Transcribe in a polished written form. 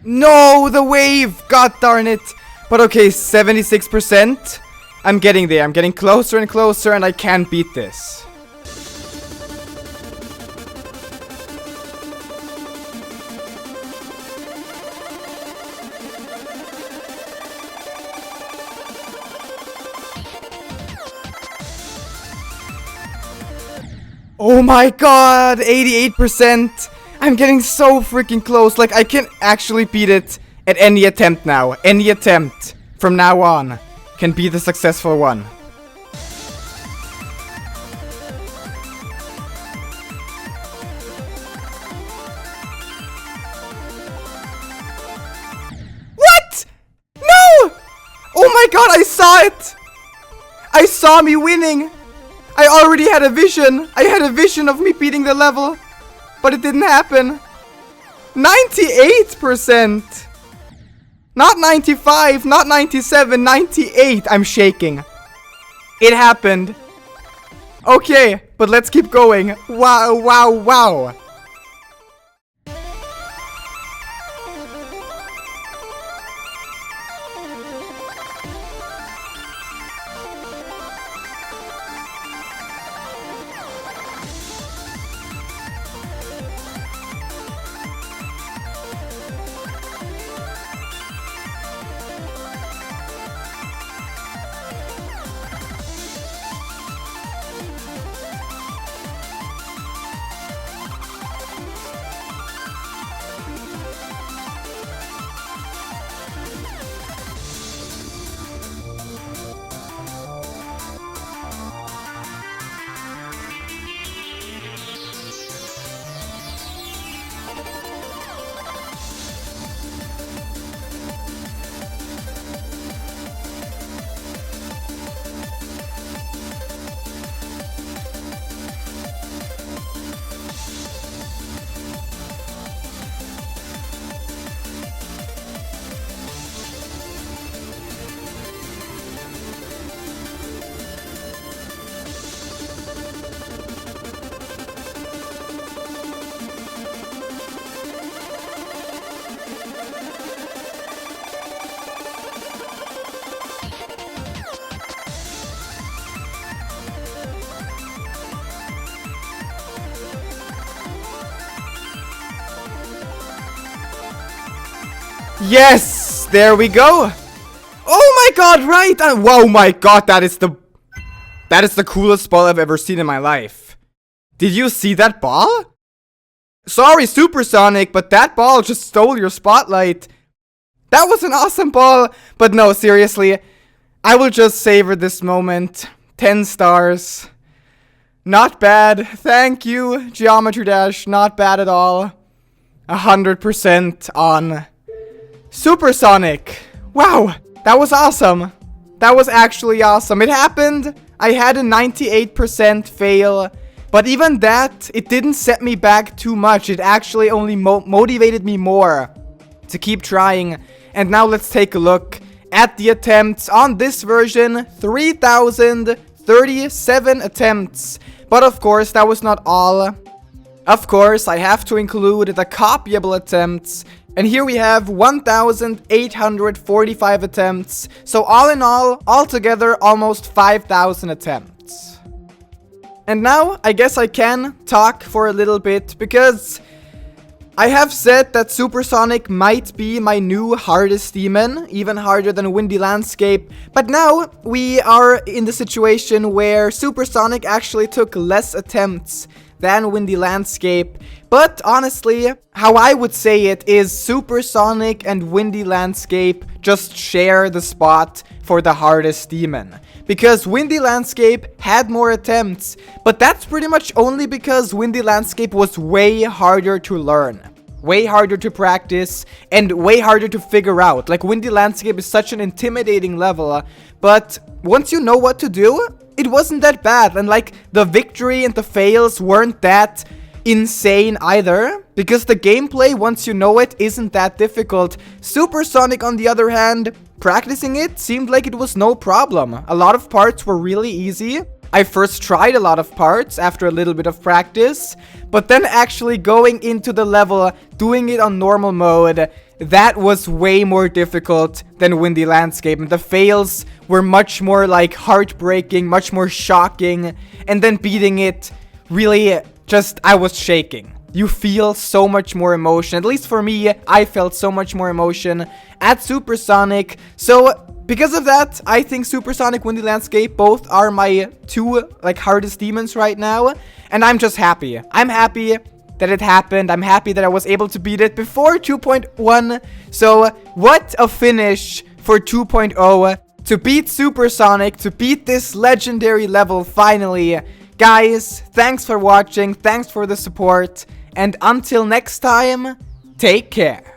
No, the wave! God darn it! But okay, 76%. I'm getting there. I'm getting closer and closer, and I can't beat this. Oh my god, 88%. I'm getting so freaking close. Like, I can actually beat it at any attempt now. Any attempt from now on can be the successful one. What? No! Oh my god, I saw it! I saw me winning! I already had a vision! I had a vision of me beating the level! But it didn't happen! 98%! Not 95, not 97, 98! I'm shaking. It happened. Okay, but let's keep going. Wow, wow, wow! Yes! There we go! Oh my god, right! Whoa, my god, that is the coolest ball I've ever seen in my life. Did you see that ball? Sorry, Supersonic, but that ball just stole your spotlight. That was an awesome ball, but no, seriously. I will just savor this moment. 10 stars. Not bad. Thank you, Geometry Dash. Not bad at all. 100% on Supersonic. Wow, that was awesome. That was actually awesome. It happened. I had a 98% fail. But even that, it didn't set me back too much. It actually only motivated me more to keep trying. And now let's take a look at the attempts on this version. 3,037 attempts. But of course, that was not all. Of course, I have to include the copyable attempts. And here we have 1,845 attempts. So all in all, altogether, almost 5,000 attempts. And now, I guess I can talk for a little bit, because I have said that Supersonic might be my new hardest demon, even harder than Windy Landscape. But now, we are in the situation where Supersonic actually took less attempts than Windy Landscape. But honestly, how I would say it is Supersonic and Windy Landscape just share the spot for the hardest demon. Because Windy Landscape had more attempts, but that's pretty much only because Windy Landscape was way harder to learn. Way harder to practice, and way harder to figure out. Like, Windy Landscape is such an intimidating level, but once you know what to do, it wasn't that bad. And like, the victory and the fails weren't that insane either, because the gameplay, once you know it, isn't that difficult. Supersonic, on the other hand, practicing it seemed like it was no problem. A lot of parts were really easy. I first tried a lot of parts after a little bit of practice, but then actually going into the level, doing it on normal mode, that was way more difficult than Windy Landscape, and the fails were much more like heartbreaking, much more shocking, and then beating it really just, I was shaking. You feel so much more emotion, at least for me, I felt so much more emotion at Supersonic, so because of that, I think Supersonic, Windy Landscape, both are my two, like, hardest demons right now, and I'm just happy. I'm happy that it happened. I'm happy that I was able to beat it before 2.1. So what a finish for 2.0 to beat Supersonic, to beat this legendary level finally. Guys, thanks for watching. Thanks for the support. And until next time, take care.